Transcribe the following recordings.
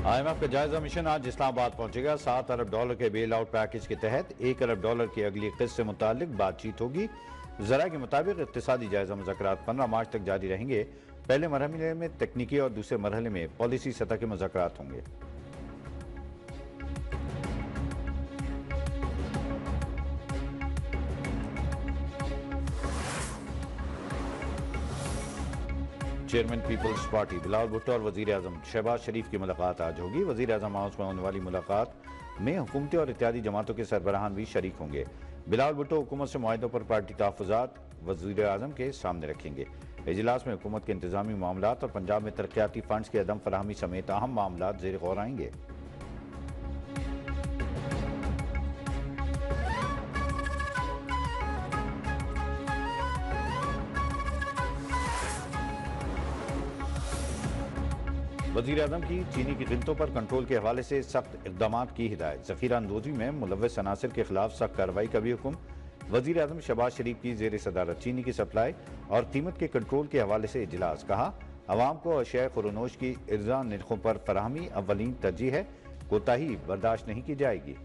IMF का जायजा mission आज इस्लामाबाद पहुंचेगा। $7 अरब के बेल आउट पैकेज के तहत $1 अरब की अगली किस्त से मुतालिक बातचीत होगी। जरा के मुताबिक इक्तिसादी जायजा मुज़ाकरात 15 मार्च तक जारी रहेंगे। पहले मरहले में तकनीकी और दूसरे मरहले में पॉलिसी सतह के मुज़ाकरात होंगे। Chairman Peoples Party Bilawal Bhutto और वजीर आजम शहबाज शरीफ की मुलाकात आज होगी। वजीर आजम हाउस में होने वाली मुलाकात में हुकूमती और इत्यादी जमातों के सरबराहान भी शरीक होंगे। बिलावल भुट्टो हुकूमत से मुआहिदों पर पार्टी तहफ़्फ़ुज़ात वजीर आजम के सामने रखेंगे। इजलास में हुकूमत के इंतजामी मामलात और पंजाब में तरक्याती फंड्स की अदम फराहमी समेत अहम मामलात ज़ेर गौर आएंगे। वज़ीर आज़म की चीनी की कीमतों पर कंट्रोल के हवाले से सख्त इक़दाम की हिदायत। ज़ख़ीरा अंदोज़ी में मुलव्वस अनासर के खिलाफ सख्त कार्रवाई का भी हुक्म। वज़ीर आज़म शहबाज शरीफ की ज़ेर सदारत चीनी की सप्लाई और कीमत के कंट्रोल के हवाले से इजलास। कहा, अवाम को अशिया खुरोनोश की इर्जा नरखों पर फराहमी अव्वलीन तरजीह है, कोताही बर्दाश्त नहीं की जाएगी।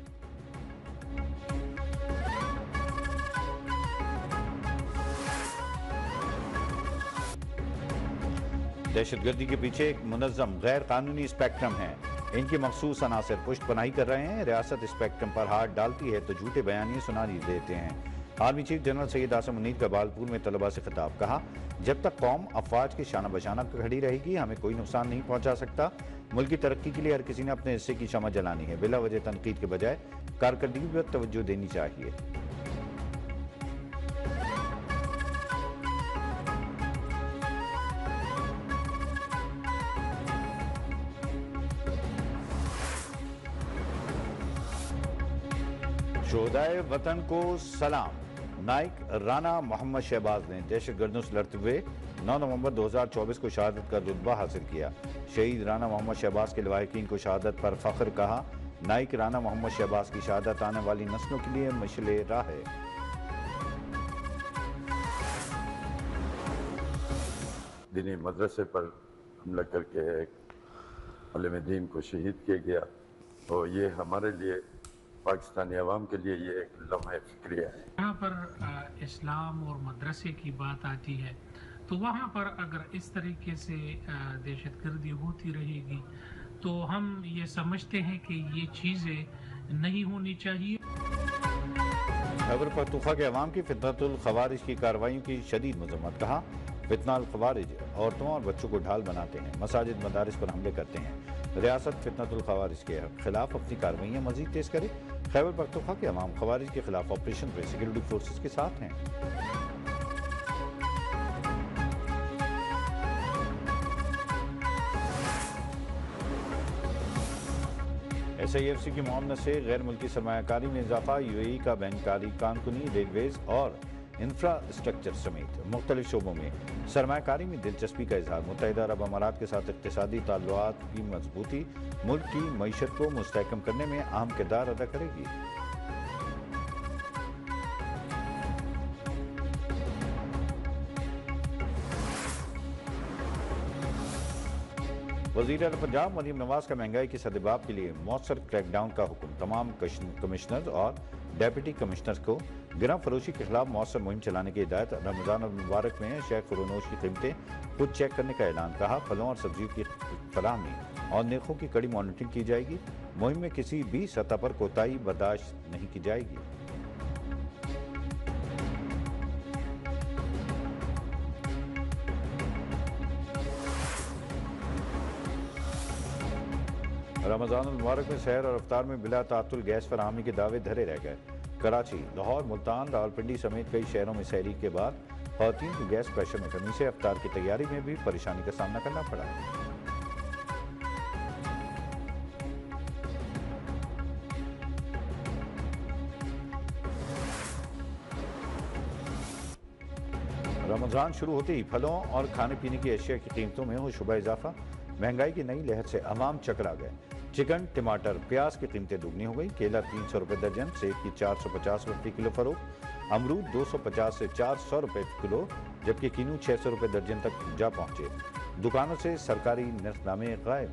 दहशतगर्दी के पीछे एक मुनज़्ज़म गैर कानूनी स्पेक्ट्रम है। इनकी मखसूस अनासर पुष्ट पनाही कर रहे हैं। रियासत स्पेक्ट्रम पर हाथ डालती है तो झूठे बयानिए सुनाई देते हैं। Army chief general Syed Asim Munir का बालपुर में तलबा से खिताब। कहा, जब तक कौम अफवाज के शाना बशाना खड़ी रहेगी हमें कोई नुकसान नहीं पहुंचा सकता। मुल्क की तरक्की के लिए हर किसी ने अपने हिस्से की शमा जलानी है। बिला वजह तनकीद के बजाय कारकर्दगी पर तवज्जो देनी चाहिए। शोहदाए वतन को सलाम। नाइक राना मोहम्मद शहबाज ने दहशतगर्दों से लड़ते हुए 9 नवंबर 2024 को शहादत का रुतबा हासिल किया। शहीद राना मोहम्मद शहबाज के लवाहिकीन को शहादत पर फख्र। कहा, नाइक राना मोहम्मद शहबाज की शहादत आने वाली नस्लों के लिए मशले राह है। दीनी मदरसे पर हमला करके एक आलिम दीन को शहीद किया गया और ये हमारे लिए पाकिस्तानी अवाम के लिए ये एक लम्हा फिक्रिया है। यहाँ पर इस्लाम और मदरसे की बात आती है तो वहाँ पर अगर इस तरीके से दहशतगर्दी होती रहेगी तो हम ये समझते हैं कि ये चीज़ें नहीं होनी चाहिए। खैबर पख्तूनख्वा के अवाम की फितनतुल खवारिज की कार्रवाइयों की शदीद मजम्मत। कहा, फितनाल खवारिज औरतों और बच्चों को ढाल बनाते हैं, मसाजिद मदारिस पर हमले करते हैं। रियासत फितनतुल खवारिज के खिलाफ अपनी कार्रवाइयाँ मजीद तेज करे। खैबर पख्तूनख्वा के अवाम खवारिज के खिलाफ ऑपरेशन में सिक्योरिटी फोर्सेस के साथ हैं। SIFC की मुआवनत से गैर मुल्की सरमायाकारी में इजाफा। UAE का बैंकारी, कानकुनी, रेलवेज और इंफ्रास्ट्रक्चर समेत मुख्तलिफ शोबों में सरमायाकारी में दिलचस्पी का इजहार। मुत्तहिदा अरब अमारात के साथ इक़्तिसादी ताल्लुकात की मजबूती मुल्क की मईशत को मुस्तहकम करने में अहम किरदार अदा करेगी। वज़ीर आला पंजाब मरीम नवाज का महंगाई के सद्देबाब के लिए मौसर क्रैकडाउन का हुक्म। तमाम कमिश्नर और डेप्यूटी कमिश्नर्स को गिरह फरोशी के खिलाफ मौसर मुहिम चलाने की हिदायत। रमजान मुबारक में शेख खुरोनोश की कीमतें खुद चेक करने का ऐलान। कहा, फलों और सब्जियों की फराहमी और नरखों की कड़ी मॉनिटरिंग की जाएगी। मुहिम में किसी भी सतह पर कोताही बर्दाश्त नहीं की जाएगी। रमजान मुबारक में शहर और अफ्तार में बिला तातुल गैस फराहमी के दावे धरे रह गए। कराची, लाहौर, मुल्तान, रावलपिंडी समेत कई शहरों में सहरी के बाद ख़वातीन को गैस प्रेशर में कमी से अफ्तार की तैयारी में भी परेशानी का सामना करना पड़ा। रमजान शुरू होते ही फलों और खाने पीने की अशिया की कीमतों में हो शुबा इजाफा। महंगाई की नई लहर से अवाम चकरा गए। चिकन, टमाटर, प्याज की कीमतें दुगनी हो गई। केला 300 रुपये दर्जन, सेब की 450 रुपये किलो फरोख्त, अमरूद 250 से 400 रुपये किलो, जबकि किनू 600 रुपये दर्जन तक जा पहुंचे। दुकानों से सरकारी नरखनामे गायब।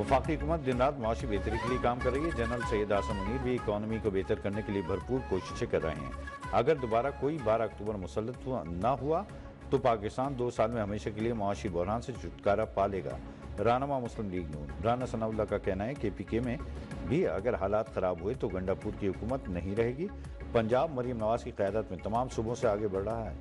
वफाकी हुकूमत दिन रात मुआशी बेहतरी के लिए काम कर रही है। जनरल सैयद आसम मुनीर भी इकॉनमी को बेहतर करने के लिए भरपूर कोशिशें कर रहे हैं। अगर दोबारा कोई 12 अक्टूबर मुसल्लत न हुआ तो पाकिस्तान 2 साल में हमेशा के लिए मुआशी बहरान से छुटकारा पा लेगा। रहनुमा मुस्लिम लीग नून राना सनाउल्लाह का कहना है कि पीके में भी अगर हालात खराब हुए तो गंडापुर की हुकूमत नहीं रहेगी। पंजाब मरीम नवाज की क़यादत में तमाम सूबों से आगे बढ़ रहा है।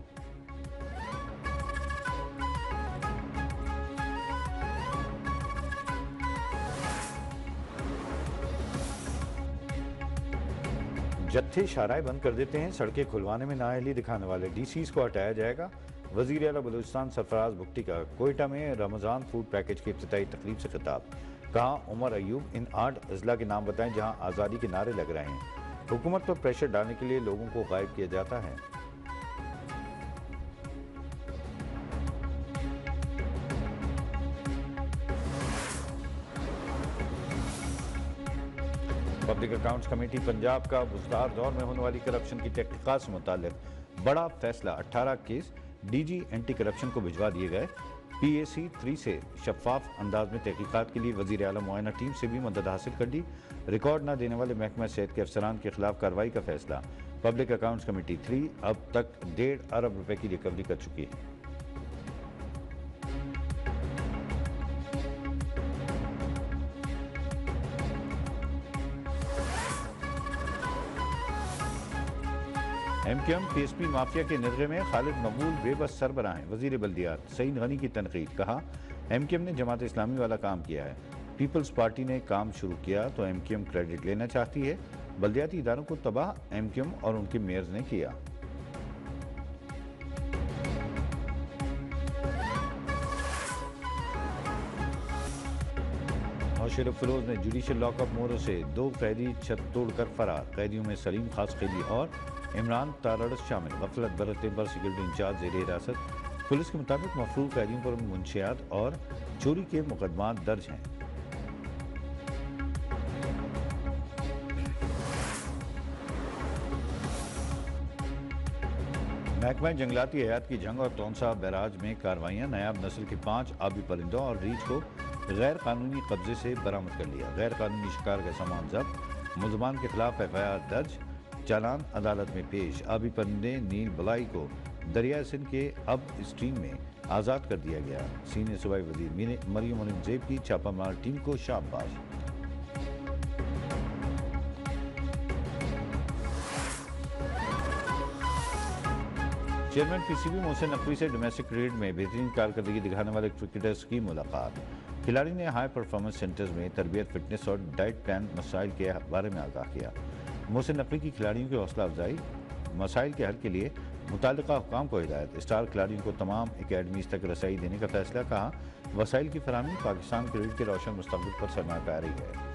जत्थे शाहराएं बंद कर देते हैं, सड़कें खुलवाने में नाअहली दिखाने वाले डीसीज को हटाया जाएगा। वज़ीर आला बलूचिस्तान सरफराज भुट्टी का कोयटा में रमज़ान फूड पैकेज की इफ्तिताई तकरीब से खिताब। कहा, उमर अयूब इन 8 अजला के नाम बताएं जहां आज़ादी के नारे लग रहे हैं। हुकूमत पर प्रेशर डालने के लिए लोगों को गायब किया जाता है। पब्लिक अकाउंट्स कमेटी पंजाब का बुज़दार दौर में होने वाली करप्शन की तहकीकात से मुताल्लिक बड़ा फैसला। 18 केस डीजी एंटी करप्शन को भिजवा दिए गए। PAC 3 से शफाफ अंदाज में तहकीकात के लिए वज़ीर आला मुआयना टीम से भी मदद हासिल कर ली। रिकॉर्ड न देने वाले महकमा सेहत के अफसरान के खिलाफ कार्रवाई का फैसला। पब्लिक अकाउंट्स कमेटी 3 अब तक 1.5 अरब रुपए की रिकवरी कर चुकी है। MQM PSP माफिया के निर्गे में खालिद मकबूल बेबस सरबराह हैं। वजीर बल्दियात सईद गनी की तनकीद। कहा, MQM ने जमात इस्लामी वाला काम किया है। पीपल्स पार्टी ने काम शुरू किया तो MQM क्रेडिट लेना चाहती है। बल्दियाती इदारों को तबाह MQM और उनके मेयर्स ने किया। शरीफ फिरोज ने जुडिशल लॉकअप मोरों से 2 कैदी छत तोड़कर फरार। कैदियों में सलीम खास कैदी और इमरान तारड़ शामिल। गफलत बरतने पर सिक्योरिटी इंचार्ज जेर हिरासत। पुलिस के मुताबिक मफरूर कैदियों पर मुंशियात और चोरी के मुकदमात दर्ज हैं। महकमा जंगलाती हयात की जंग और तौनसा बैराज में कार्रवाइयाँ। नायाब नस्ल के 5 आबी परिंदों और रीछ को गैर कानूनी कब्जे से बरामद कर लिया। गैर कानूनी शिकार का सामान जब्त। मुलजमान के खिलाफ FIR दर्ज। चालान अदालत में पेश। आबी परिंदे नील बलाई को दरिया सिंध के अब स्ट्रीम में आज़ाद कर दिया गया। सीनियर सूबाई वजीर मरियम मुनीब की छापामार टीम को शाबाश। चेयरमैन PCB मोहसिन नकवी से डोमेस्टिक क्रिकेट में बेहतरीन कारकर्दगी दिखाने वाले क्रिकेटर्स की मुलाकात। खिलाड़ी ने हाई परफॉर्मेंस सेंटर्स में तरबियत, फिटनेस और डाइट प्लान मसाइल के बारे में आगाह किया। मोहसिन नकवी की खिलाड़ियों की हौसला अफजाई, मसाइल के हल के लिए मुताल्लिका हुकाम को हिदायत। स्टार खिलाड़ियों को तमाम एकेडमीज तक रसाई देने का फैसला। कहा, वसाइल की फराहमी पाकिस्तान क्रिकेट के रोशन मुस्तकबिल पर सरमायाकारी है।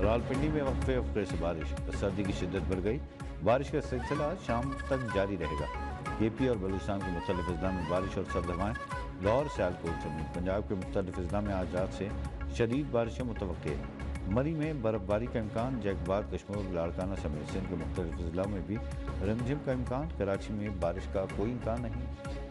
रावलपिंडी में वक्फे से बारिश, सर्दी की शिद्दत बढ़ गई। बारिश का सिलसिला शाम तक जारी रहेगा। KP और बलूचिस्तान के मुख्तलिफ अजला में बारिश और सर्द हवाएं। लाहौर सियालकोट समेत पंजाब के मुख्तलिफ अजला में आज रात से शदीद बारिशें मुतवक्के। मरी में बर्फबारी का इम्कान। जैकबाद, कश्मीर, लाड़काना समेत सिंध के मुख्तलिफ अजला में भी रिमझिम का इम्कान। कराची में बारिश का कोई इम्कान नहीं।